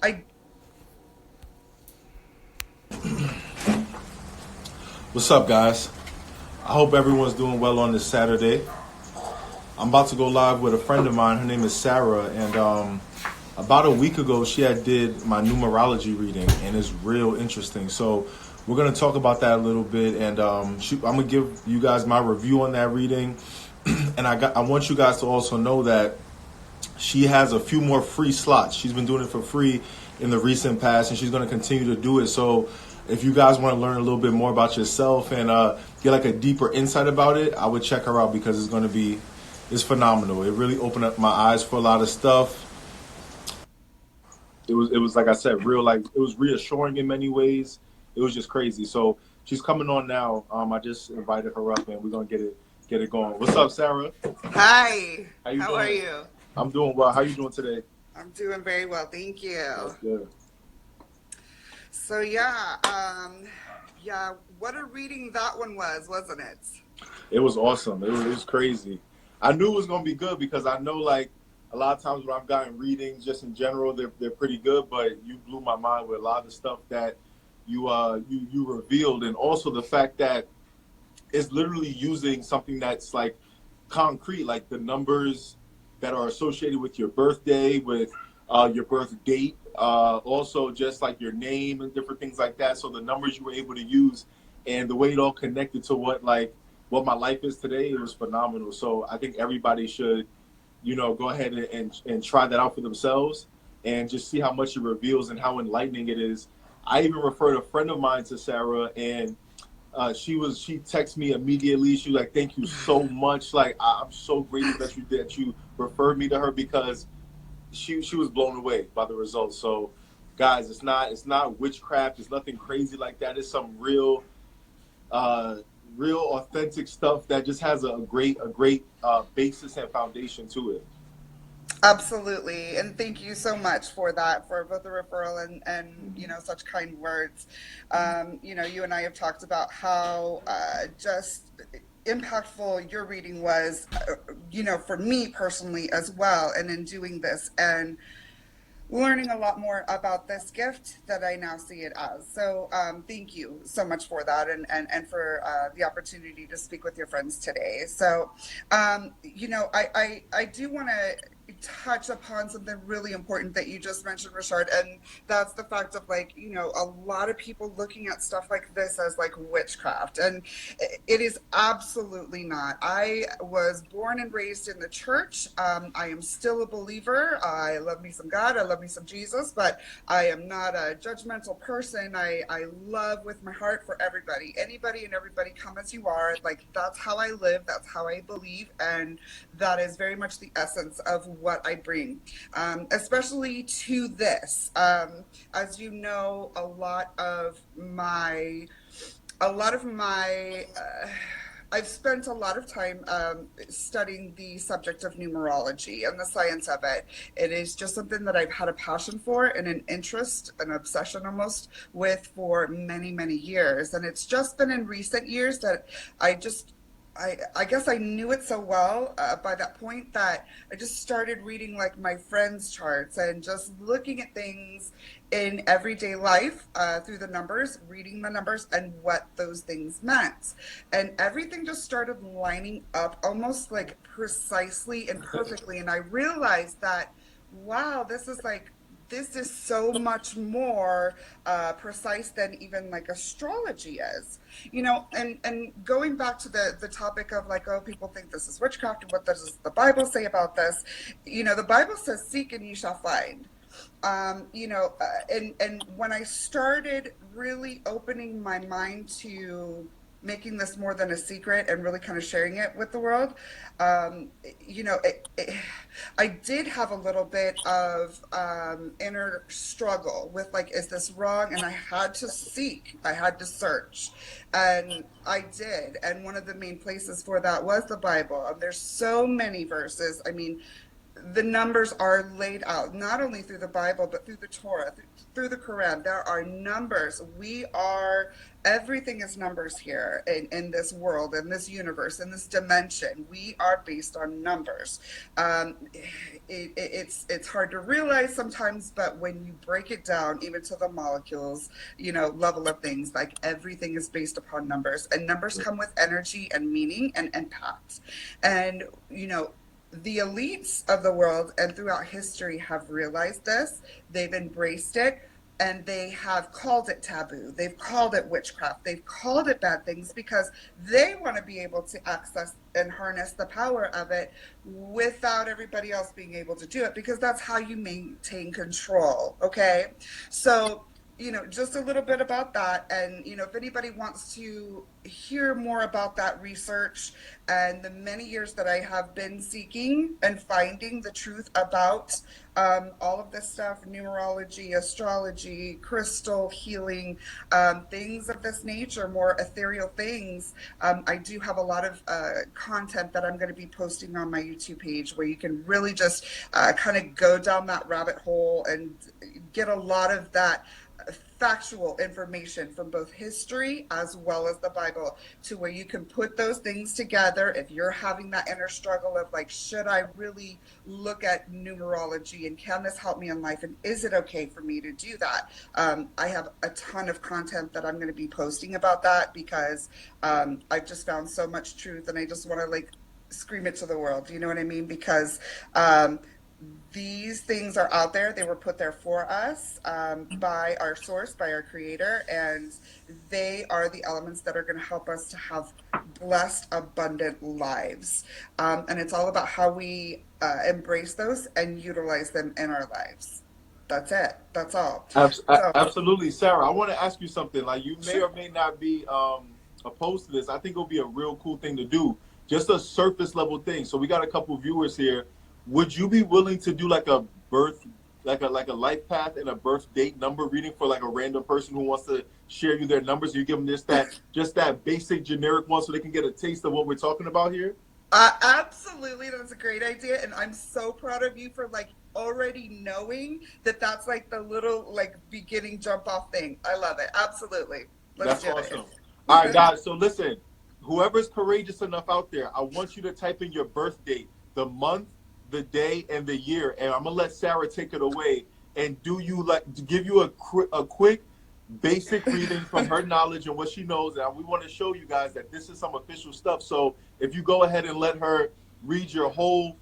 I What's up, guys? I hope everyone's doing well on this Saturday. I'm about to go live with a friend of mine. Her name is Sarah, and about a week ago, she had did my numerology reading, and it's real interesting. So we're gonna talk about that a little bit, and I'm gonna give you guys my review on that reading, and I want you guys to also know that she has a few more free slots. She's been doing it for free in the recent past, and she's going to continue to do it. So, if you guys want to learn a little bit more about yourself and get like a deeper insight about it, I would check her out because it's phenomenal. It really opened up my eyes for a lot of stuff. It was like I said, real like it was reassuring in many ways. It was just crazy. So she's coming on now. I just invited her up, and we're gonna get it going. What's up, Sarah? Hi. How you How are doing? you? I'm doing well. How you doing today? I'm doing very well, thank you. That's good. So yeah, what a reading that one was, wasn't it? It was awesome. It was crazy. I knew it was gonna be good because I know like a lot of times when I've gotten readings just in general, they're pretty good. But you blew my mind with a lot of the stuff that you revealed, and also the fact that it's literally using something that's like concrete, like the numbers that are associated with your birthday, with your birth date, also just like your name and different things like that. So the numbers you were able to use and the way it all connected to what my life is today, it was phenomenal. So I think everybody should, go ahead and try that out for themselves and just see how much it reveals and how enlightening it is. I even referred a friend of mine to Sarah, and she texted me immediately. She was like, "Thank you so much. Like I'm so grateful that you referred me to her because she was blown away by the results." So, guys, it's not witchcraft. It's nothing crazy like that. It's some uh, real authentic stuff that just has a great basis and foundation to it. Absolutely. And thank you so much for that, for both the referral and such kind words. You and I have talked about how just impactful your reading was, for me personally as well, and in doing this. And learning a lot more about this gift that I now see it as. So thank you so much for that and for the opportunity to speak with your friends today. So, I do want to touch upon something really important that you just mentioned, Reshard, and that's the fact of like, a lot of people looking at stuff like this as like witchcraft. And it is absolutely not. I was born and raised in the church. I am still a believer. I love me some God. I love me some Jesus, but I am not a judgmental person. I love with my heart for everybody. Anybody and everybody, come as you are. Like, that's how I live. That's how I believe. And that is very much the essence of what I bring, especially to this. As you know, I've spent a lot of time studying the subject of numerology and the science of it. It is just something that I've had a passion for and an interest, an obsession almost with for many, many years. And it's just been in recent years that I just I guess I knew it so well by that point that I just started reading like my friends' charts and just looking at things in everyday life through the numbers, reading the numbers and what those things meant. And everything just started lining up almost like precisely and perfectly. And I realized that, wow, this is so much more precise than even like astrology is, and going back to the topic of like, oh, people think this is witchcraft and what does the Bible say about this. The Bible says, seek and you shall find. And when I started really opening my mind to making this more than a secret and really kind of sharing it with the world, um, you know, it, it, I did have a little bit of inner struggle with like, is this wrong? And I had to seek, I had to search, and I did. And one of the main places for that was the Bible. And there's so many verses. I mean, the numbers are laid out not only through the Bible but through the Torah, through the Quran. There are numbers. We are, everything is numbers here in this world, in this universe, in this dimension. We are based on numbers. It's hard to realize sometimes, but when you break it down even to the molecules, you know, level of things, like everything is based upon numbers, and numbers come with energy and meaning and impact. And you know, the elites of the world and throughout history have realized this. They've embraced it, and they have called it taboo. They've called it witchcraft. They've called it bad things because they want to be able to access and harness the power of it without everybody else being able to do it, because that's how you maintain control. Okay. So, you know, just a little bit about that. And, you know, if anybody wants to hear more about that research and the many years that I have been seeking and finding the truth about all of this stuff, numerology, astrology, crystal healing, things of this nature, more ethereal things, I do have a lot of content that I'm going to be posting on my YouTube page where you can really just kind of go down that rabbit hole and get a lot of that factual information from both history as well as the Bible, to where you can put those things together. If you're having that inner struggle of like, should I really look at numerology, and can this help me in life, and is it okay for me to do that? I have a ton of content that I'm going to be posting about that, because I've just found so much truth, and I just want to like scream it to the world. You know what I mean? Because these things are out there. They were put there for us by our source, by our creator, and they are the elements that are going to help us to have blessed, abundant lives. And it's all about how we embrace those and utilize them in our lives. That's it. That's all. So, Absolutely, Sarah. I want to ask you something. Like, you may sure. or may not be opposed to this. I think it'll be a real cool thing to do. Just a surface level thing. So we got a couple viewers here. Would you be willing to do like a birth, like a life path and a birth date number reading for like a random person who wants to share you their numbers? You give them just that basic generic one so they can get a taste of what we're talking about here. Absolutely, that's a great idea, and I'm so proud of you for like already knowing that that's like the little like beginning jump off thing. I love it. Absolutely, let's That's do awesome. All right, it. guys. So listen, whoever's courageous enough out there, I want you to type in your birth date, the month, the day, and the year, and I'm gonna let Sarah take it away. And do you like to give you a quick, basic reading from her knowledge and what she knows, and we want to show you guys that this is some official stuff. So if you go ahead and let her read your whole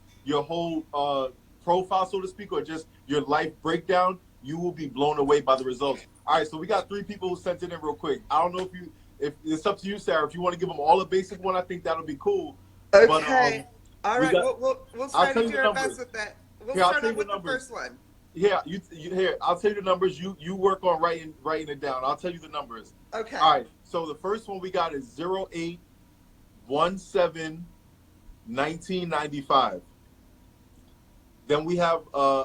profile, so to speak, or just your life breakdown, you will be blown away by the results. All right, so we got 3 people who sent it in real quick. I don't know if it's up to you, Sarah. If you want to give them all a basic one, I think that'll be cool. But Okay, all we right. got. We'll I'll try to tell you do the our best numbers. with that. We'll Here, I'll start tell you out the with the numbers. first one. Yeah, you here. I'll tell you the numbers. You work on writing it down. I'll tell you the numbers. All Okay. right. So the first one we got is 08/17/1995. Then we have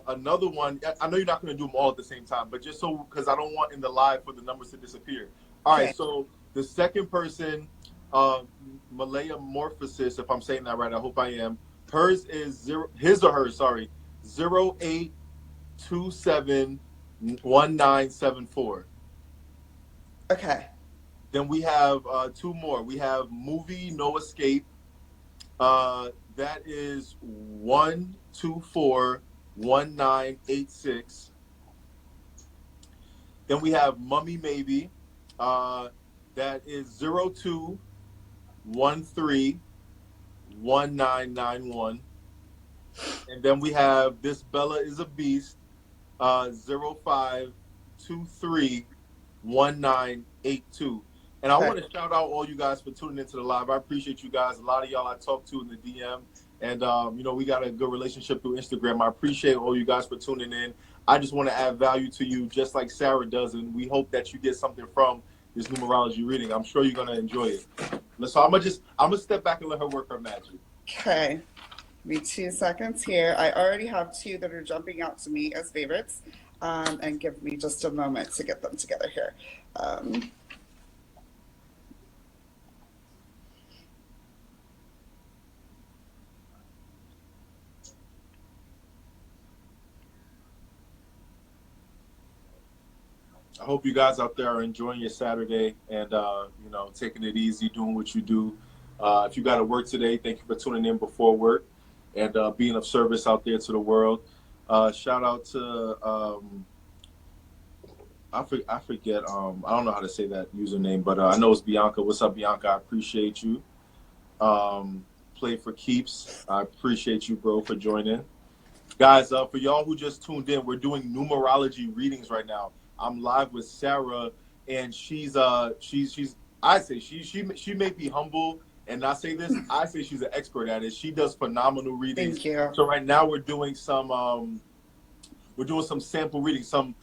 another one. I know you're not going to do them all at the same time, but just so, because I don't want in the live for the numbers to disappear. All right. Okay. So the second person, Malaya Morphosis, if I'm saying that right, I hope I am. Hers is his or hers, sorry, 08/27/1974. Okay. Then we have 2 more. We have Movie No Escape. That is 124/1986. Then we have Mummy Maybe. That is 02/13/1991. And then we have This Bella is a Beast. 05/23/1982. And I Okay. want to shout out all you guys for tuning into the live. I appreciate you guys. A lot of y'all I talked to in the DM. And, we got a good relationship through Instagram. I appreciate all you guys for tuning in. I just want to add value to you just like Sarah does. And we hope that you get something from this numerology reading. I'm sure you're going to enjoy it. So I'm going to step back and let her work her magic. Okay. Give me 2 seconds here. I already have 2 that are jumping out to me as favorites. And give me just a moment to get them together here. I hope you guys out there are enjoying your Saturday and you know, taking it easy, doing what you do. If you got to work today, thank you for tuning in before work and being of service out there to the world. Shout out to I forget I don't know how to say that username, but I know it's Bianca. What's up, Bianca? I appreciate you. Play for keeps. I appreciate you, bro, for joining. Guys, for y'all who just tuned in, we're doing numerology readings right now. I'm live with Sarah, and she's I say she may be humble and not say this. I say she's an expert at it. She does phenomenal readings. Thank you. So right now we're doing some sample reading, some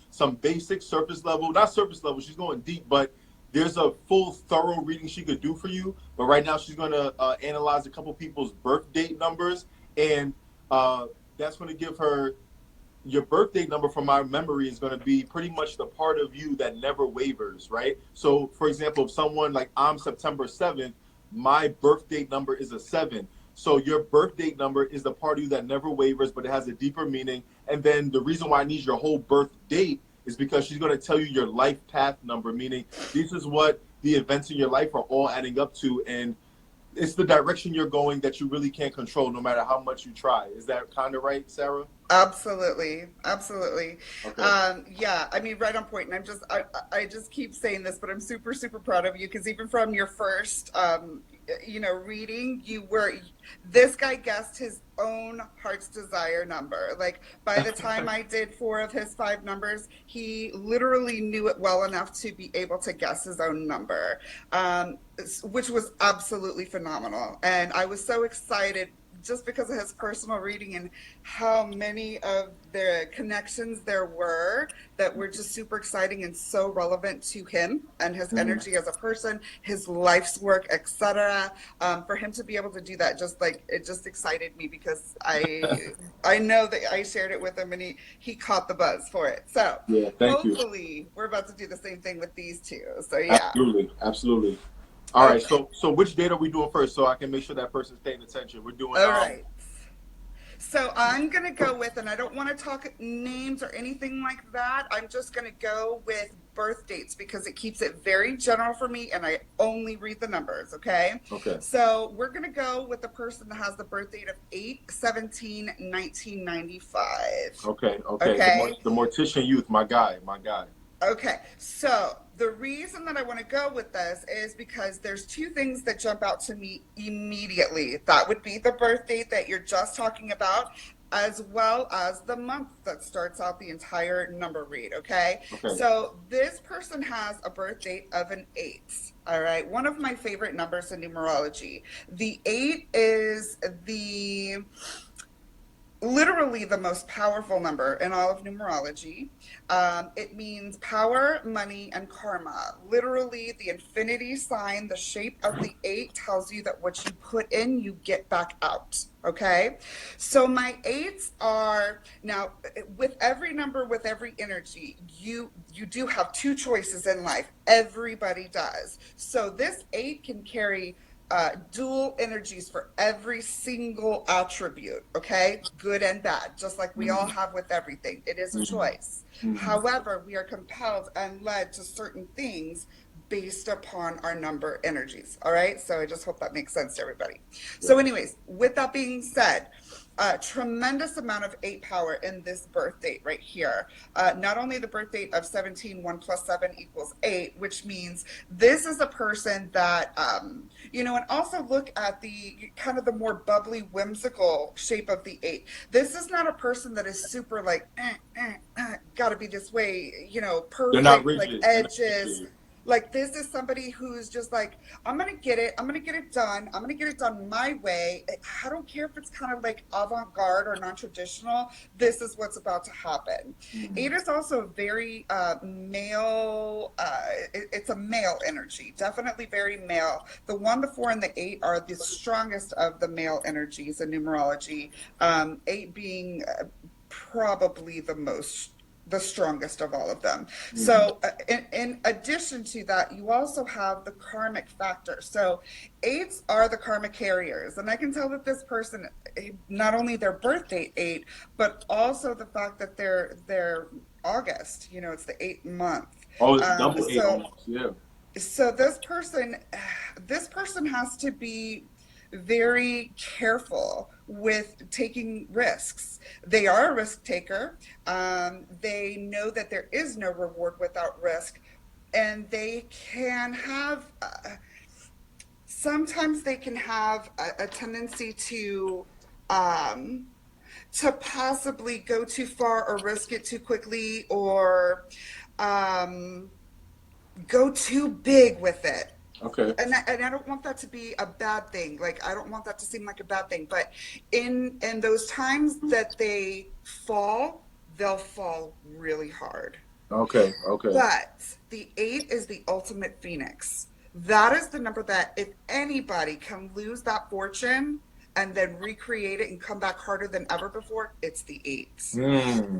basic surface level, not surface level. She's going deep, but there's a full thorough reading she could do for you. But right now she's going to analyze a couple people's birth date numbers, and that's going to give her your birthday number. From my memory is going to be pretty much the part of you that never wavers, right? So for example, if someone like I'm September 7th, my birth date number is a 7. So your birth date number is the part of you that never wavers, but it has a deeper meaning. And then the reason why I need your whole birth date is because she's going to tell you your life path number, meaning this is what the events in your life are all adding up to, and it's the direction you're going that you really can't control no matter how much you try. Is that kind of right, Sarah? Absolutely, absolutely. Okay. Yeah, I mean, right on point. And I just keep saying this, but I'm super, super proud of you because even from your first, reading, this guy guessed his own heart's desire number. Like by the time I did 4 of his 5 numbers, he literally knew it well enough to be able to guess his own number, which was absolutely phenomenal. And I was so excited just because of his personal reading and how many of the connections there were that were just super exciting and so relevant to him and his energy as a person, his life's work, etc. For him to be able to do that, it just excited me because I know that I shared it with him and he caught the buzz for it. So Yeah, thank you. hopefully we're about to do the same thing with these two. So yeah. Absolutely, absolutely. All right, Okay. so which date are we doing first so I can make sure that person's paying attention? We're doing All right. So I'm going to go with, and I don't want to talk names or anything like that. I'm just going to go with birth dates because it keeps it very general for me and I only read the numbers, okay? Okay. So we're going to go with the person that has the birth date of 8/17/1995. Okay. Okay. The mortician youth, my guy. Okay, so the reason that I want to go with this is because there's 2 things that jump out to me immediately. That would be the birth date that you're just talking about, as well as the month that starts out the entire number read, okay? So this person has a birth date of an 8, all right? One of my favorite numbers in numerology. The 8 is literally the most powerful number in all of numerology. It means power, money, and karma. Literally, the infinity sign, the shape of the 8 tells you that what you put in, you get back out. Okay? So my 8s are, now, with every number, with every energy, you do have 2 choices in life. Everybody does. So this 8 can carry dual energies for every single attribute, okay? Good and bad, just like we all have with everything. It is a choice. However, we are compelled and led to certain things based upon our number energies, all right? So I just hope that makes sense to everybody. So anyways, with that being said, tremendous amount of 8 power in this birth date right here. Not only the birth date of 17, 1 plus 7 equals 8, which means this is a person that, and also look at the kind of the more bubbly, whimsical shape of the 8. This is not a person that is super like, gotta be this way, perfect, They're not rigid. like edges. Like this is somebody who's just like, I'm going to get it done. I'm going to get it done my way. I don't care if it's kind of like avant-garde or non-traditional. This is what's about to happen. 8 is also very male. It's a male energy, definitely very male. The 1, the 4, and the 8 are the strongest of the male energies in numerology. 8 being probably the most the strongest of all of them. So in addition to that, you also have the karmic factor. So eights are the karmic carriers. And I can tell that this person, not only their birth date eight, but also the fact that they're August, you know, it's the 8th month. Oh, it's double eight So almost. Yeah. so this person has to be very careful with taking risks. They are a risk taker. They know that there is no reward without risk, and they can have sometimes they can have a tendency um, to possibly go too far or risk it too quickly, or um, go too big with it. Okay. And I don't want that to be a bad thing. Like, I don't want that to seem like a bad thing. But in those times that they fall, they'll fall really hard. Okay. Okay. But the eight is the ultimate phoenix. That is the number that if anybody can lose that fortune and then recreate it and come back harder than ever before, it's the eight.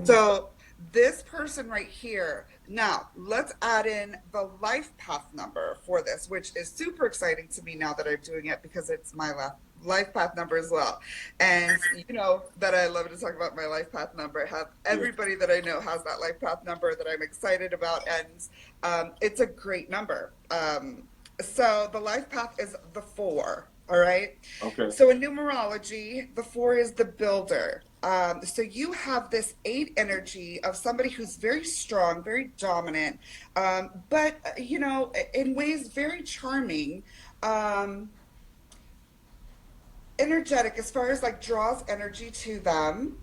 So this person right here, now let's add in the life path number for this, which is super exciting to me now that I'm doing it, because it's my life path number as well. And you know that I love to talk about my life path number. Have everybody that I know has that life path number that I'm excited about, and it's a great number. So the life path is the 4. All right. Okay. So in numerology, the 4 is the builder. So you have this 8 energy of somebody who's very strong, very dominant, but you know, in ways very charming, energetic as far as like draws energy to them,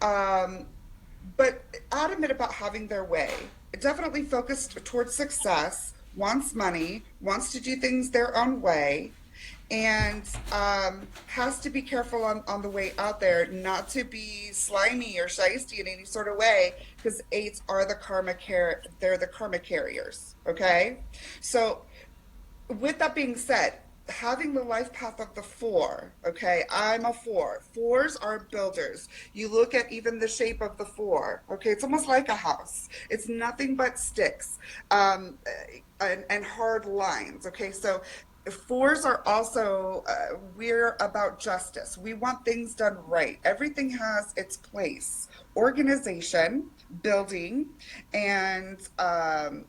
but adamant about having their way. Definitely focused towards success, wants money, wants to do things their own way, and has to be careful on the way out there, not to be slimy or shisty in any sort of way, because eights are they're the karma carriers. Okay, so with that being said, having the life path of the 4, okay, I'm a 4. 4s are builders. You look at even the shape of the 4, okay, it's almost like a house. It's nothing but sticks and hard lines, okay. So 4s are also, we're about justice. We want things done right. Everything has its place. Organization, building, and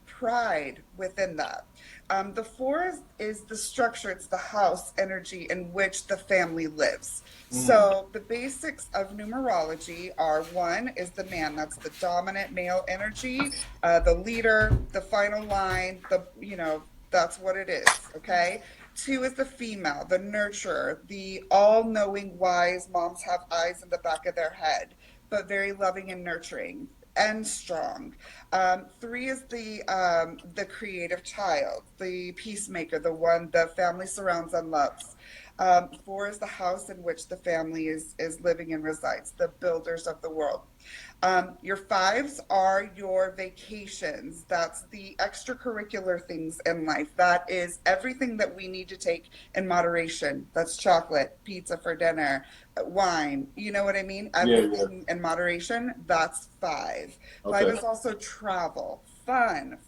pride within that. The 4 is the structure, it's the house energy in which the family lives. So the basics of numerology are: 1 is the man, that's the dominant male energy, the leader, the final line, that's what it is, okay? 2 is the female, the nurturer, the all-knowing, wise. Moms have eyes in the back of their head, but very loving and nurturing and strong. 3 is the creative child, the peacemaker, the one the family surrounds and loves. 4 is the house in which the family is living and resides, the builders of the world. Your 5s are your vacations. That's the extracurricular things in life. That is everything that we need to take in moderation. That's chocolate, pizza for dinner, wine. You know what I mean? Everything in moderation. That's 5. Okay. 5 is also travel. Fun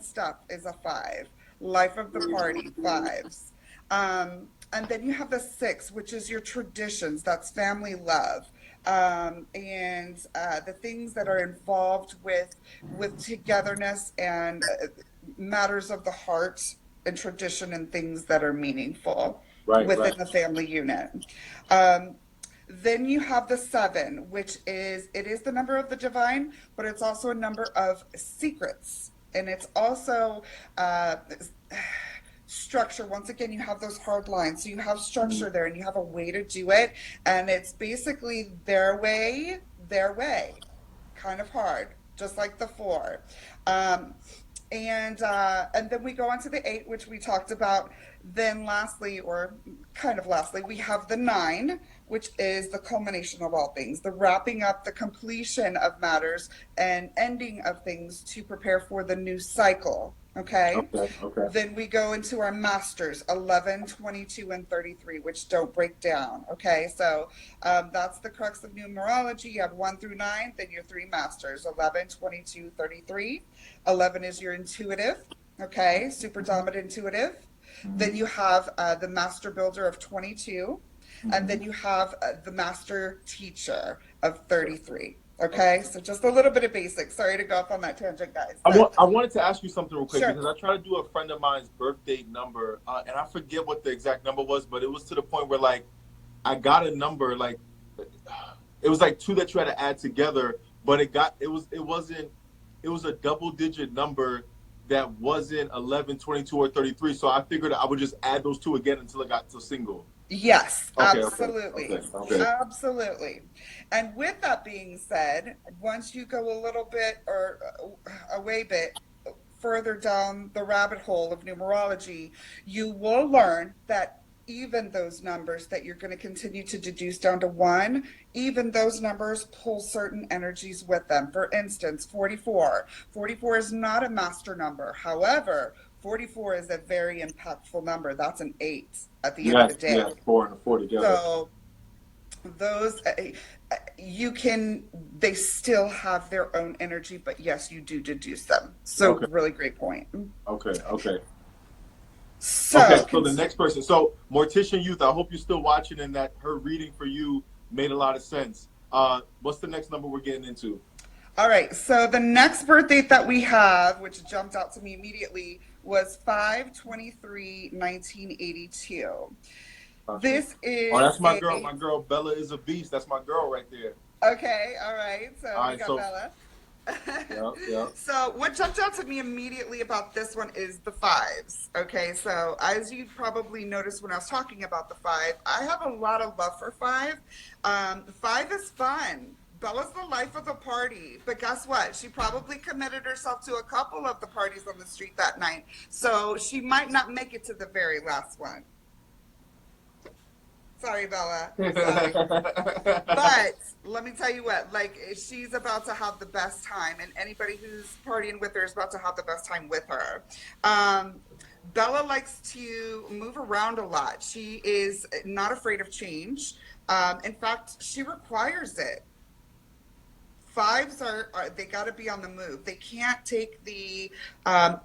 stuff is a 5. Life of the party, 5s. And then you have the 6, which is your traditions. That's family love. And the things that are involved with togetherness and matters of the heart and tradition and things that are meaningful within the family unit. Then you have the 7, which is the number of the divine, but it's also a number of secrets, and it's also structure. Once again, you have those hard lines, so you have structure there, and you have a way to do it, and it's basically their way, kind of hard, just like the 4. And then we go on to the 8, which we talked about. Then lastly, or kind of lastly, we have the 9, which is the culmination of all things, the wrapping up, the completion of matters and ending of things to prepare for the new cycle Okay. Okay. Okay. Then we go into our masters, 11, 22, and 33, which don't break down. Okay. So that's the crux of numerology. You have 1 through 9, then your three masters, 11, 22, 33. 11 is your intuitive. Okay. Super dominant intuitive. Then Mm-hmm. you have the master builder of 22. And Mm-hmm. then you have the master teacher of 33. Okay, so just a little bit of basics. Sorry to go off on that tangent, guys. But I wanted to ask you something real quick sure. because I tried to do a friend of mine's birthday number, and I forget what the exact number was, but it was to the point where like I got a number like it was like two that you had to add together, but it was a double digit number that wasn't 11, 22, or 33. So I figured I would just add those two again until it got to single. Yes, Okay, okay, okay, absolutely. okay. Absolutely. And with that being said, once you go a little bit or a way bit further down the rabbit hole of numerology, you will learn that even those numbers that you're going to continue to deduce down to one, even those numbers pull certain energies with them. For instance, 44. 44 is not a master number. However, 44 is a very impactful number. That's an 8 at the end of the Yes, day. yes, 4 and a 4 together. So those you can they still have their own energy, but yes, you do deduce them. So Okay, really great point. okay, okay. Okay, So so the next person. So Mortician Youth, I hope you're still watching and that her reading for you made a lot of sense. What's the next number we're getting into? all right, so the next birth date that we have, which jumped out to me immediately, was 5/23/1982. This Oh, is that's my girl. a My girl Bella is a beast. That's my girl right there. okay, all right, so All we right, got so Bella. yeah, yeah. So what jumped out to me immediately about this one is the fives. Okay, so as you probably noticed when I was talking about the five, I have a lot of love for five. Five is fun. Bella's the life of the party, but guess what? She probably committed herself to a couple of the parties on the street that night, so she might not make it to the very last one. Sorry, Bella. Sorry. But let me tell you what, like she's about to have the best time, and anybody who's partying with her is about to have the best time with her. Bella likes to move around a lot. She is not afraid of change. In fact, she requires it. Fives are they got to be on the move. They can't take the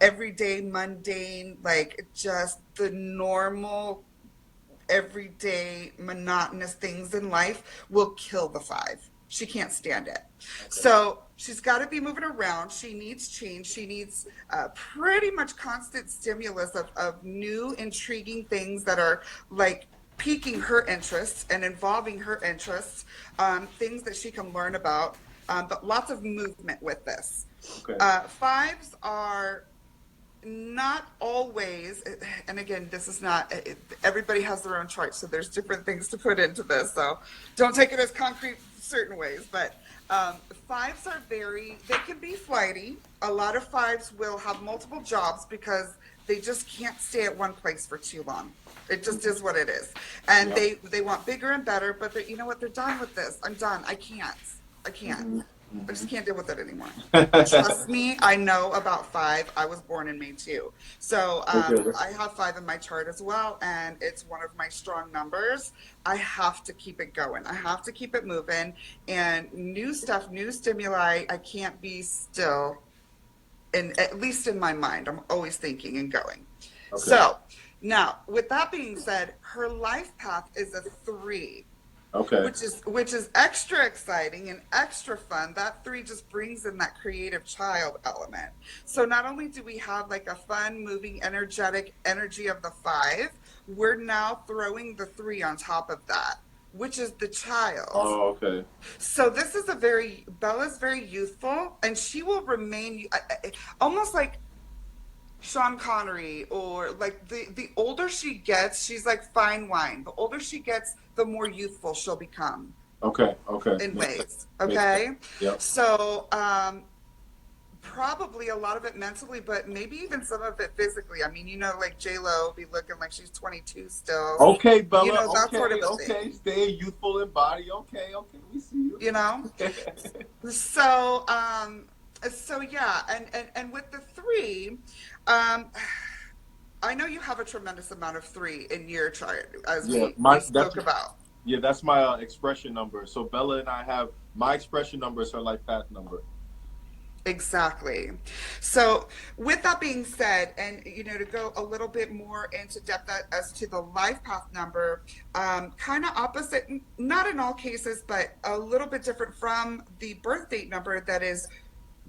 everyday mundane, like just the normal everyday monotonous things in life will kill the five. She can't stand it. Okay. So she's got to be moving around. She needs change. She needs pretty much constant stimulus of new, intriguing things that are like piquing her interests and involving her interests, things that she can learn about, but lots of movement with this. Okay. Fives are not always, and again, this is not, everybody has their own chart, so there's different things to put into this, so don't take it as concrete certain ways, but fives are they can be flighty. A lot of fives will have multiple jobs because they just can't stay at one place for too long. It just is what it is. And Yeah. they want bigger and better, but you know what, they're done with this. I'm done. I can't. Mm-hmm. I just can't deal with it anymore. Trust me, I know about five. I was born in May too. So Okay. I have five in my chart as well, and it's one of my strong numbers. I have to keep it going. I have to keep it moving. And new stuff, new stimuli, I can't be still, at least in my mind. I'm always thinking and going. Okay. So now, with that being said, her life path is a 3. Okay. Which is extra exciting and extra fun. That 3 just brings in that creative child element. So not only do we have like a fun, moving, energetic energy of the 5, we're now throwing the 3 on top of that, which is the child. Oh, okay. So this is Bella's very youthful, and she will remain almost like Sean Connery, or like the older she gets, she's like fine wine. The older she gets, the more youthful she'll become. Okay. Okay. In Makes ways. Okay. Yep. So probably a lot of it mentally, but maybe even some of it physically. I mean, like J-Lo be looking like she's 22 still. Okay, Bella. That okay. sort of Okay. thing. Stay youthful in body. Okay. Okay. We see you. So So yeah, and with the three, um, I know you have a tremendous amount of three in your chart, as Yeah, we my that's spoke about. yeah, that's my expression number. So Bella and I have my expression number is her life path number. Exactly. So, with that being said, and to go a little bit more into depth as to the life path number, kind of opposite, not in all cases, but a little bit different from the birth date number. That is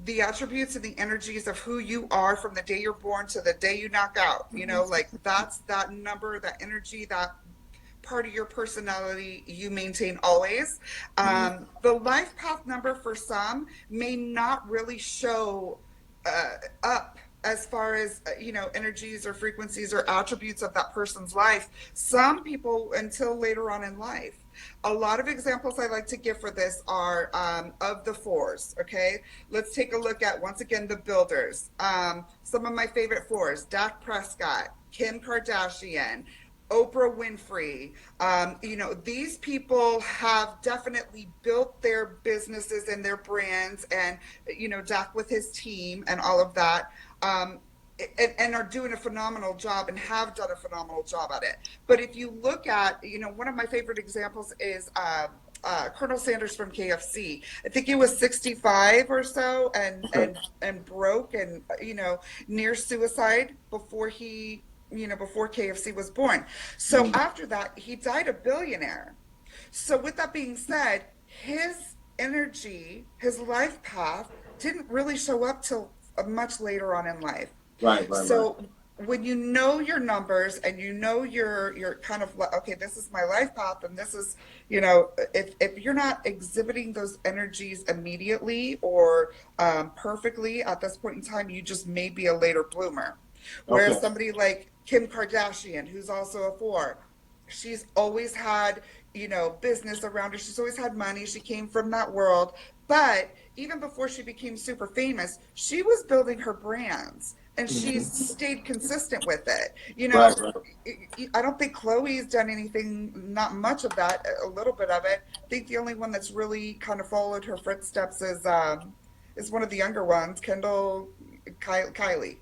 the attributes and the energies of who you are from the day you're born to the day you knock out. Like that's that number, that energy, that part of your personality you maintain always. Mm-hmm. The life path number for some may not really show up as far as energies or frequencies or attributes of that person's life. Some people until later on in life. A lot of examples I like to give for this are of the fours. Okay, let's take a look at once again the builders. Some of my favorite fours: Dak Prescott, Kim Kardashian, Oprah Winfrey. These people have definitely built their businesses and their brands, and Dak with his team and all of that. And are doing a phenomenal job and have done a phenomenal job at it. But if you look at, one of my favorite examples is Colonel Sanders from KFC. I think he was 65 or so, Okay. and broke, and near suicide before before KFC was born. So Mm-hmm. after that, he died a billionaire. So with that being said, his energy, his life path didn't really show up till much later on in life. Right, right, right. So when you know your numbers and you're kind of like, okay, this is my life path, and this is, if you're not exhibiting those energies immediately or perfectly at this point in time, you just may be a later bloomer. Whereas Okay. somebody like Kim Kardashian, who's also a four, she's always had, business around her. She's always had money. She came from that world. But even before she became super famous, she was building her brands and she's Mm-hmm. stayed consistent with it. Right, right. I don't think Chloe's done anything, not much of that, a little bit of it. I think the only one that's really kind of followed her footsteps is one of the younger ones, Kendall, Kylie.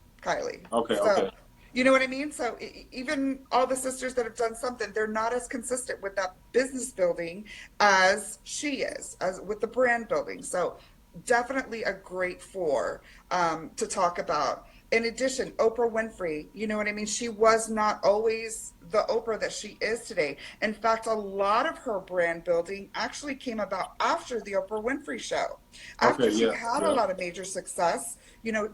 Okay, So, okay. you know what I mean? So even all the sisters that have done something, they're not as consistent with that business building as she is, as with the brand building. So definitely a great four to talk about. In addition, Oprah Winfrey, you know what I mean? She was not always the Oprah that she is today. In fact, a lot of her brand building actually came about after the Oprah Winfrey show. Okay, After she yeah, had a yeah. lot of major success,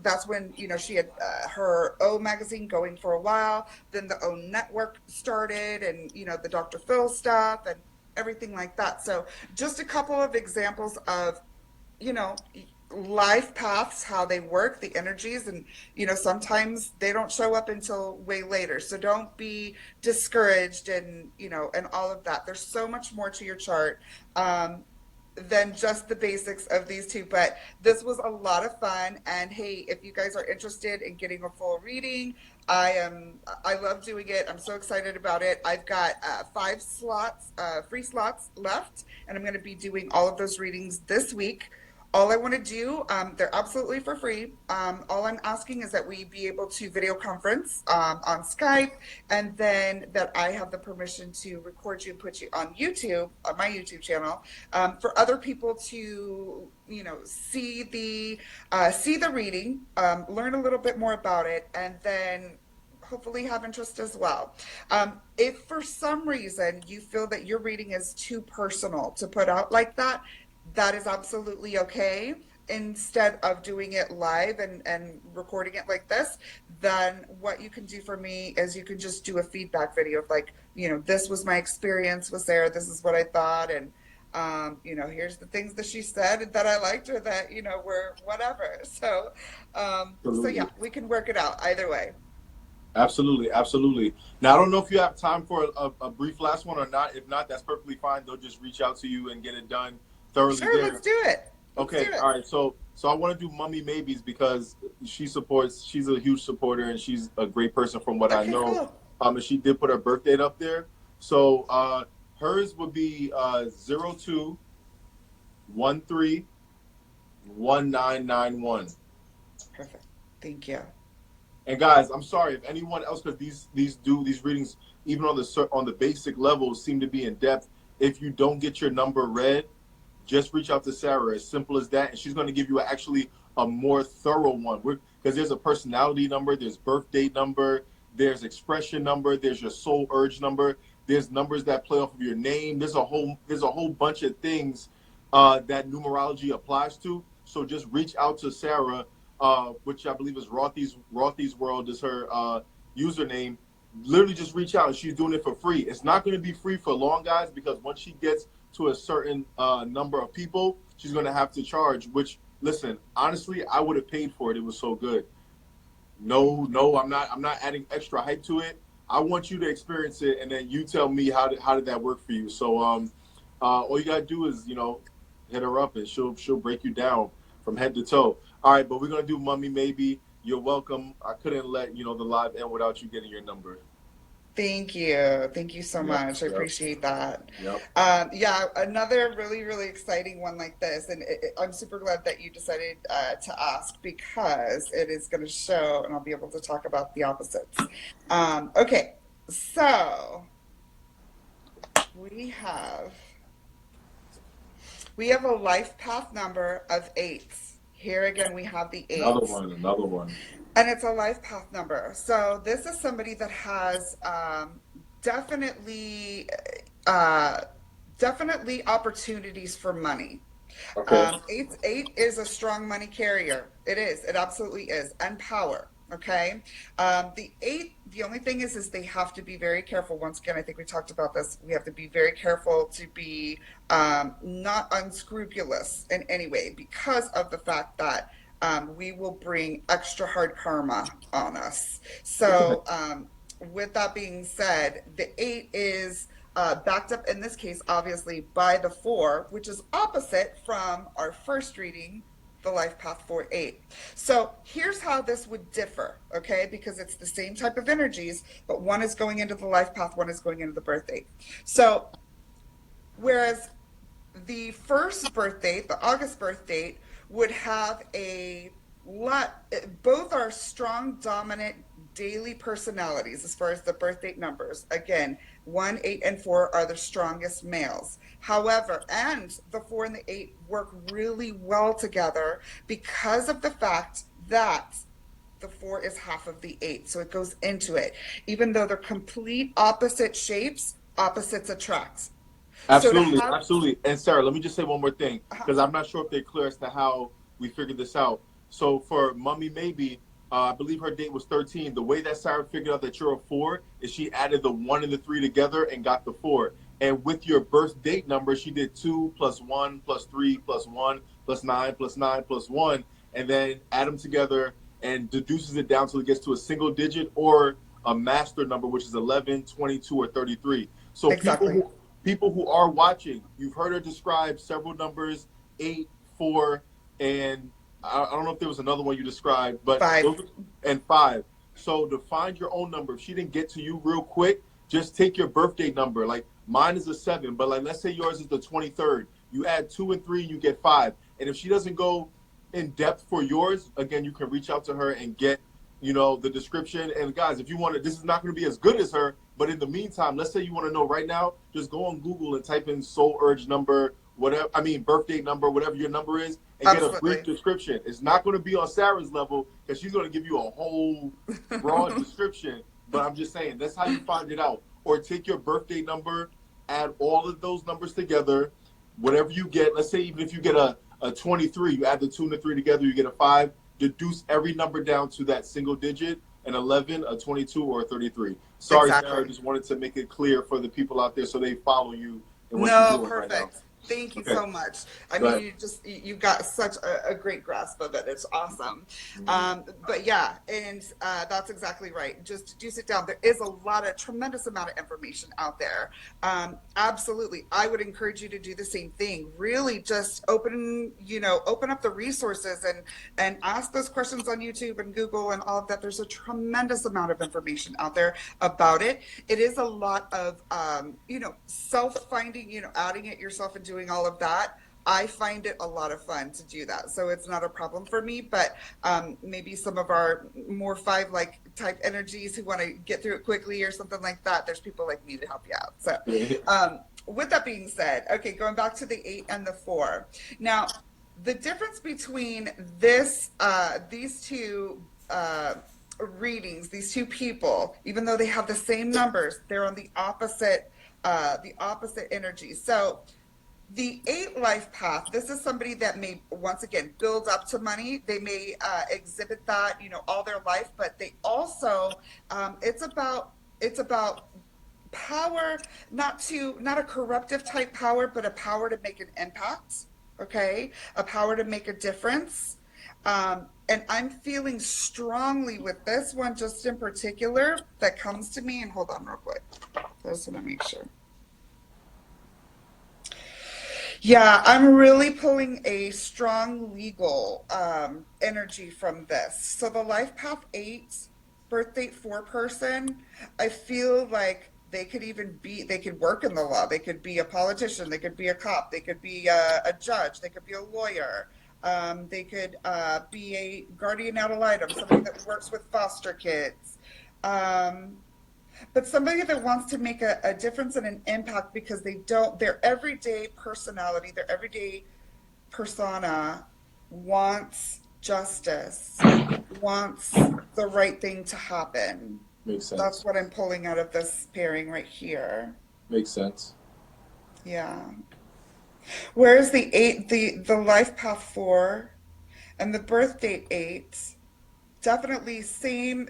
that's when, she had her O magazine going for a while. Then the O network started, and, the Dr. Phil stuff and everything like that. So just a couple of examples of, you know, life paths, how they work, the energies, and sometimes they don't show up until way later. So don't be discouraged, and and all of that. There's so much more to your chart than just the basics of these two. But this was a lot of fun. And hey, if you guys are interested in getting a full reading, I love doing it. I'm so excited about it. I've got 5 slots, free slots left, and I'm going to be doing all of those readings this week. All I want to do, they're absolutely for free. All I'm asking is that we be able to video conference on Skype, and then that I have the permission to record you and put you on YouTube, on my YouTube channel, for other people to, see the reading, learn a little bit more about it, and then hopefully have interest as well. If for some reason you feel that your reading is too personal to put out like that, that is absolutely okay. Instead of doing it live and recording it like this, then what you can do for me is you can just do a feedback video of like, this was my experience with Sarah, this is what I thought, and here's the things that she said that I liked, or that, were whatever. So yeah, Absolutely. we can work it out either way. Absolutely, absolutely. Now, I don't know if you have time for a brief last one or not. If not, that's perfectly fine. They'll just reach out to you and get it done thoroughly Sure, let's there. do it. Let's do Okay, it. all right. So I want to do Mummy Maybes because she's a huge supporter and she's a great person from what I Okay, know. cool. And she did put her birth date up there. So hers would be 0213 1991. Perfect. Thank you. And guys, I'm sorry if anyone else, because these readings, even on the basic level, seem to be in depth. If you don't get your number read, just reach out to Sarah. As simple as that, and she's going to give you actually a more thorough one. Because there's a personality number, there's birth date number, there's expression number, there's your soul urge number, there's numbers that play off of your name. There's a whole bunch of things that numerology applies to. So just reach out to Sarah, which I believe is Rothy's World is her username. Literally just reach out, and she's doing it for free. It's not going to be free for long, guys, because once she gets to a certain number of people, she's going to have to charge, which, listen, honestly, I would have paid for it. It was so good. No, I'm not adding extra hype to it. I want you to experience it, and then you tell me how did that work for you. So all you got to do is, hit her up, and she'll break you down from head to toe. All right, but we're going to do Mummy Maybe. You're welcome. I couldn't let, the live end without you getting your number. Thank you. Thank you so much. I Yep. appreciate that. Yep. Yeah, another really, really exciting one like this. And I'm super glad that you decided to ask, because it is going to show, and I'll be able to talk about the opposites. Okay, so we have a life path number of 8. Here again, we have the 8. Another one. And it's a life path number. So this is somebody that has definitely opportunities for money. Okay. Eight is a strong money carrier. It is. It absolutely is. And power. Okay. The 8, the only thing is they have to be very careful. Once again, I think we talked about this. We have to be very careful to be not unscrupulous in any way, because of the fact that we will bring extra hard karma on us. So with that being said, the 8 is backed up in this case, obviously, by the 4, which is opposite from our first reading, the life path 4-8. So here's how this would differ, okay? Because it's the same type of energies, but one is going into the life path, one is going into the birth date. So whereas the first birth date, the August birth date, would have a lot, both are strong, dominant daily personalities as far as the birth date numbers. Again, 1, 8, and 4 are the strongest males. However, and the 4 and the 8 work really well together because of the fact that the 4 is half of the 8. So it goes into it. Even though they're complete opposite shapes, opposites attract. Absolutely, So absolutely. And Sarah, let me just say one more thing, because I'm not sure if they're clear as to how we figured this out. So for Mummy Maybe, I believe her date was 13. The way that Sarah figured out that you're a 4 is she added the 1 and the 3 together and got the 4. And with your birth date number, she did 2 plus 1 plus 3 plus 1 plus 9 plus 9 plus 1, and then add them together and deduces it down till it gets to a single digit or a master number, which is 11, 22, or 33. So exactly. people who are watching, you've heard her describe several numbers, 8, 4, and I don't know if there was another one you described, but 5. And 5. So to find your own number, if she didn't get to you real quick, just take your birthday number. Like mine is a 7, but like let's say yours is the 23rd. You add 2 and 3, you get 5. And if she doesn't go in depth for yours, again, you can reach out to her and get, the description. And guys, if you want to, this is not going to be as good as her, but in the meantime, let's say you want to know right now, just go on Google and type in soul urge number, birth date number, whatever your number is, and Absolutely. get a brief description. It's not going to be on Sarah's level because she's going to give you a whole broad description, but I'm just saying that's how you find it out. Or take your birthday number, add all of those numbers together, whatever you get. Let's say even if you get a 23, you add the 2 and the 3 together, you get a 5. Deduce every number down to that single digit, an 11, a 22, or a 33. Sorry, Exactly. Sarah, I just wanted to make it clear for the people out there so they follow you in what No, you're doing perfect. right now. Thank you Okay. so much. I Go mean, you got such a great grasp of it. It's awesome. But yeah, and that's exactly right. Just do sit down. There is a tremendous amount of information out there. Absolutely. I would encourage you to do the same thing. Really just open up the resources and ask those questions on YouTube and Google and all of that. There's a tremendous amount of information out there about it. It is a lot of, self-finding, adding it yourself and doing all of that. I find it a lot of fun to do that. So it's not a problem for me, but maybe some of our more five like type energies who want to get through it quickly or something like that, there's people like me to help you out. So with that being said, okay, going back to the 8 and the 4. Now, the difference between these two readings, these two people, even though they have the same numbers, they're on the opposite energy. So the 8 life path, this is somebody that may, once again, build up to money. They may exhibit that, all their life, but they also, it's about power, not a corruptive type power, but a power to make an impact. Okay. A power to make a difference. And I'm feeling strongly with this one, just in particular, that comes to me. And hold on real quick. I just want to make sure. Yeah, I'm really pulling a strong legal energy from this. So the life path 8, birth date 4 person, I feel like they could work in the law. They could be a politician. They could be a cop. They could be a judge. They could be a lawyer. They could be a guardian ad litem, somebody that works with foster kids. But somebody that wants to make a difference and an impact because their everyday personality, their everyday persona wants justice, wants the right thing to happen. Makes sense. That's what I'm pulling out of this pairing right here. Makes sense. Yeah. Whereas the 8, the life path 4 and the birth date 8, definitely same,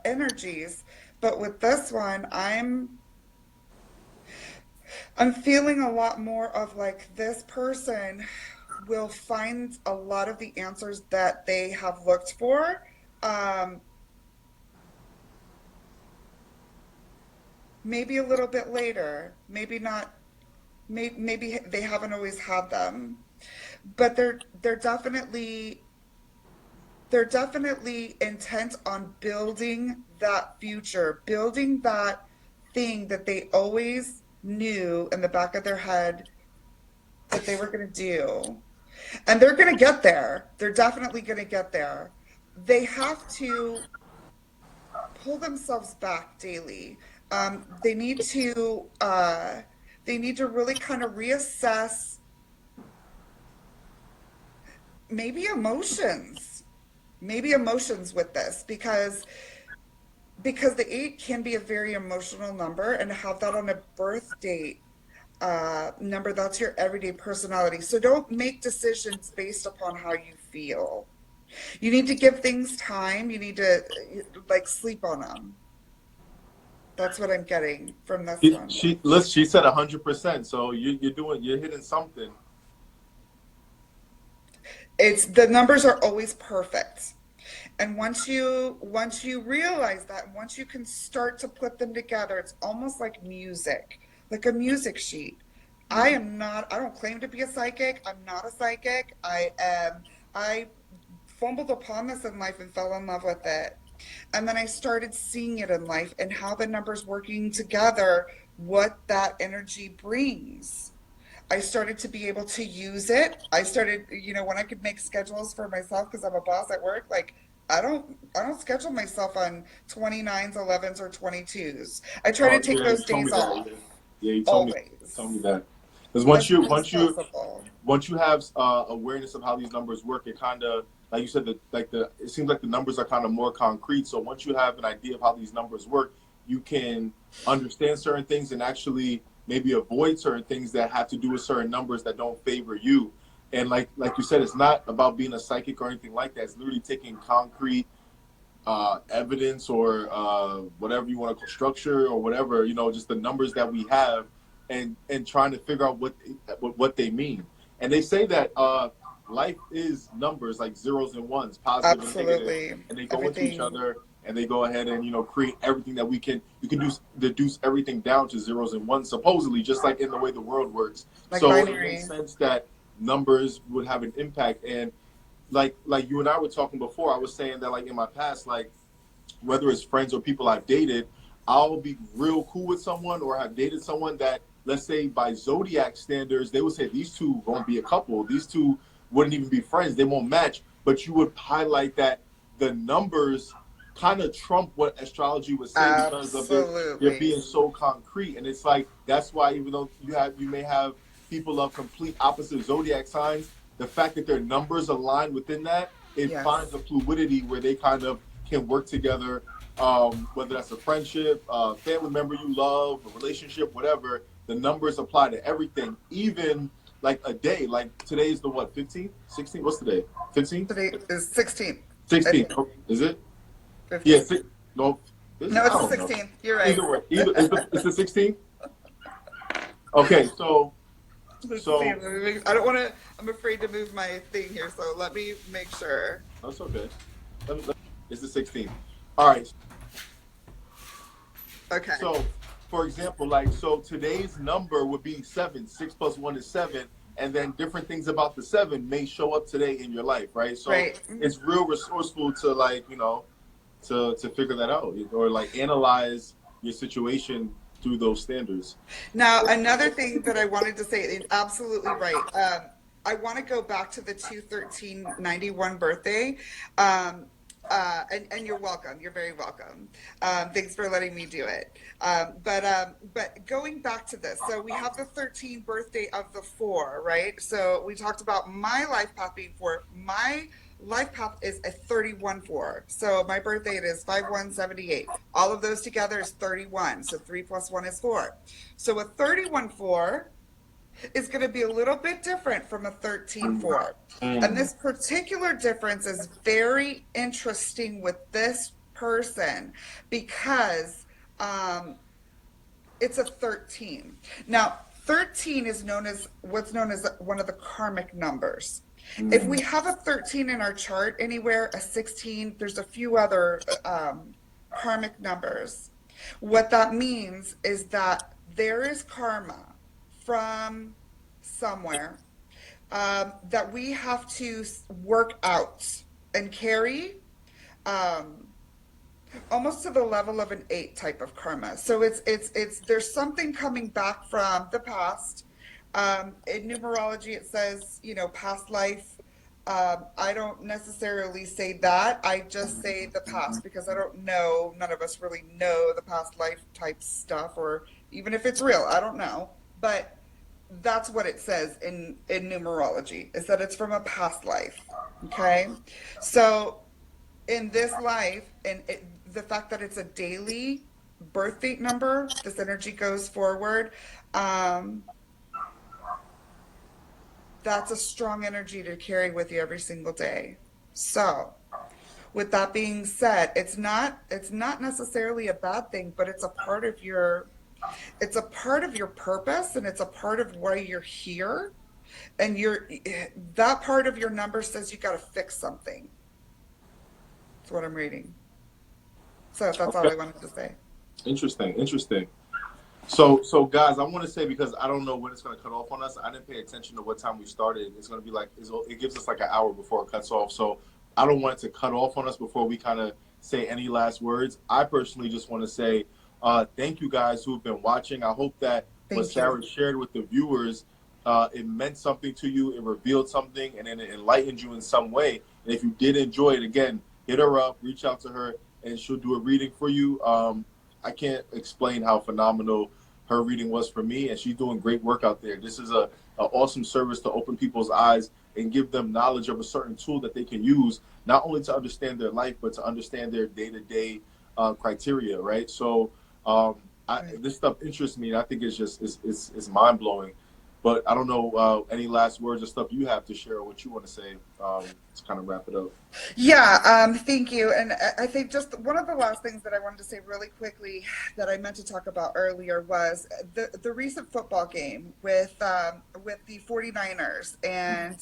energies. But with this one, I'm feeling a lot more of like this person will find a lot of the answers that they have looked for. Maybe a little bit later, maybe not, maybe they haven't always had them, but they're definitely intent on building that future, building that thing that they always knew in the back of their head that they were going to do. And they're going to get there. They're definitely going to get there. They have to pull themselves back daily. They need to really kind of reassess maybe emotions with this, because the 8 can be a very emotional number, and to have that on a birth date number, that's your everyday personality. So don't make decisions based upon how you feel. You need to give things time. You need to sleep on them. That's what I'm getting from this one. She said 100%. So you're hitting something. The numbers are always perfect. And once you realize that, once you can start to put them together, it's almost like music, like a music sheet. I don't claim to be a psychic. I'm not a psychic. I fumbled upon this in life and fell in love with it. And then I started seeing it in life and how the numbers working together, what that energy brings. I started to be able to use it. I started, when I could make schedules for myself, because I'm a boss at work, I don't schedule myself on 29s, 11s, or 22s. I try to take those days off. Yeah, you told me that. Because once you have awareness of how these numbers work, it kind of, like you said, it seems like the numbers are kind of more concrete. So once you have an idea of how these numbers work, you can understand certain things and actually maybe avoid certain things that have to do with certain numbers that don't favor you. And like you said, it's not about being a psychic or anything like that. It's literally taking concrete evidence or whatever you want to call structure or whatever, just the numbers that we have and trying to figure out what they mean. And they say that life is numbers, like zeros and ones, positive and negative, and they go into each other and they go ahead and create everything that you can deduce everything down to zeros and ones, supposedly, just like in the way the world works. Like so binary. It makes sense that numbers would have an impact. And like you and I were talking before, I was saying that in my past, whether it's friends or people I've dated, I'll be real cool with someone or have dated someone that let's say by zodiac standards, they would say these two won't be a couple. These two wouldn't even be friends. They won't match. But you would highlight that the numbers kind of trump what astrology would say because of they're Absolutely. being so concrete. And it's like that's why even though you may have people of complete opposite zodiac signs, the fact that their numbers align within that, it finds Yes. a fluidity where they kind of can work together, whether that's a friendship, family member you love, a relationship, whatever. The numbers apply to everything, even like a day. Like today's the what, 15th, 16th? What's today? 15th? Today is 16th. I 16th. think Oh, is it? Yeah. 15th. No. Is it? No, I it's the don't know. 16th. You're right. Either way, it's the 16th. Okay, so Let's see. so I don't want to. I'm afraid to move my thing here, so let me make sure. that's okay. It's the 16th. All right. Okay. So, for example, like, so today's number would be 7. 6 plus 1 is 7. And then different things about the 7 may show up today in your life, right? So Right. it's real resourceful to, like, to figure that out or like analyze your situation through those standards. Now, another thing that I wanted to say is absolutely right. I want to go back to the 2/13/91 birthday. And you're welcome. You're very welcome. Thanks for letting me do it. But going back to this, so we have the 13 birthday of the 4, right? So we talked about my life path being 4. My life path is a 31/4. So my birthday, it is 5/1/78. All of those together is 31. So 3 plus 1 is 4. So a 31/4 is going to be a little bit different from a 13/4. And this particular difference is very interesting with this person because it's a 13. Now, 13 is known as what's known as one of the karmic numbers. If we have a 13 in our chart anywhere, a 16, there's a few other karmic numbers. What that means is that there is karma from somewhere that we have to work out and carry almost to the level of an 8 type of karma. So it's there's something coming back from the past. In numerology, it says, past life. I don't necessarily say that. I just say the past because I don't know. None of us really know the past life type stuff, or even if it's real, I don't know. But that's what it says in numerology, is that it's from a past life. Okay. So in this life, and the fact that it's a daily birth date number, this energy goes forward. That's a strong energy to carry with you every single day. So with that being said, it's not necessarily a bad thing, but it's a part of your purpose, and it's a part of why you're here. And that part of your number says you got to fix something. That's what I'm reading. So that's all I wanted to say. Interesting. So guys, I want to say, because I don't know when it's going to cut off on us. I didn't pay attention to what time we started. It's going to be like, it gives us like an hour before it cuts off. So I don't want it to cut off on us before we kind of say any last words. I personally just want to say thank you guys who've been watching. I hope that what Sarah shared with the viewers, it meant something to you. It revealed something, and then it enlightened you in some way. And if you did enjoy it, again, hit her up, reach out to her, and she'll do a reading for you. I can't explain how phenomenal her reading was for me, and she's doing great work out there. This is an awesome service to open people's eyes and give them knowledge of a certain tool that they can use, not only to understand their life, but to understand their day-to-day criteria, right? So this stuff interests me, and I think it's mind-blowing. But I don't know any last words or stuff you have to share, or what you want to say to kind of wrap it up. Yeah, thank you. And I think just one of the last things that I wanted to say really quickly that I meant to talk about earlier was the recent football game with the 49ers and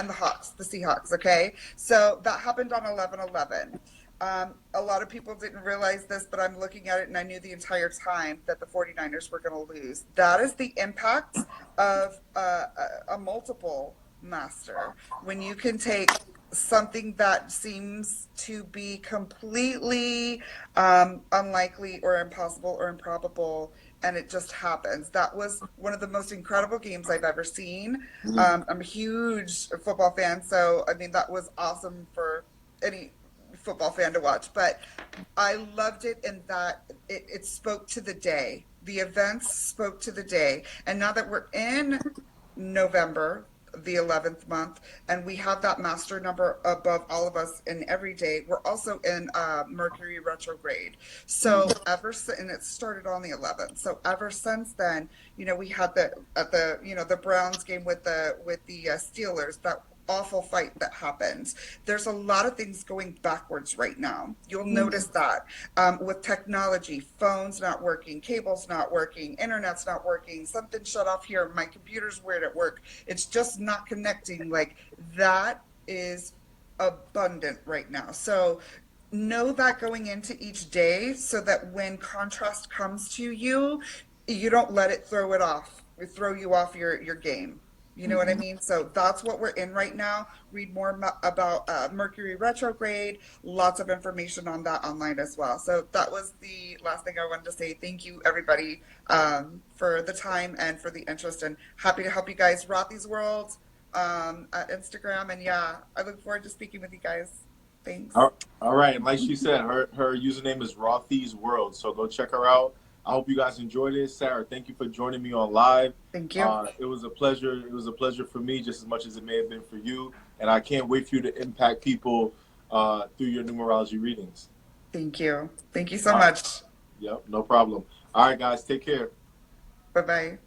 the Hawks, the Seahawks. Okay, so that happened on 11/11. A lot of people didn't realize this, but I'm looking at it and I knew the entire time that the 49ers were going to lose. That is the impact of a multiple master. When you can take something that seems to be completely unlikely or impossible or improbable, and it just happens. That was one of the most incredible games I've ever seen. I'm a huge football fan, so I mean that was awesome for any football fan to watch. But I loved it in that it spoke to the day. The events spoke to the day. And now that we're in November, the 11th month, and we have that master number above all of us in every day, we're also in Mercury retrograde. So and it started on the 11th. So ever since then, you know, we had the Browns game with the Steelers, that awful fight that happened. There's a lot of things going backwards right now. You'll notice that with technology, phones not working, cables not working, internet's not working, something shut off here, my computer's weird at work. It's just not connecting. Like that is abundant right now. So know that going into each day so that when contrast comes to you, you don't let it throw you off your game. You know what I mean? So that's what we're in right now. Read more about Mercury retrograde. Lots of information on that online as well. So that was the last thing I wanted to say. Thank you, everybody, for the time and for the interest. And happy to help you guys. Rothy's World at Instagram. And yeah, I look forward to speaking with you guys. Thanks. All right. And like she said, her username is Rothy's World. So go check her out. I hope you guys enjoyed it. Sarah, thank you for joining me on live. Thank you. It was a pleasure. It was a pleasure for me just as much as it may have been for you. And I can't wait for you to impact people through your numerology readings. Thank you. Thank you so much. Yep, no problem. All right, guys, take care. Bye-bye.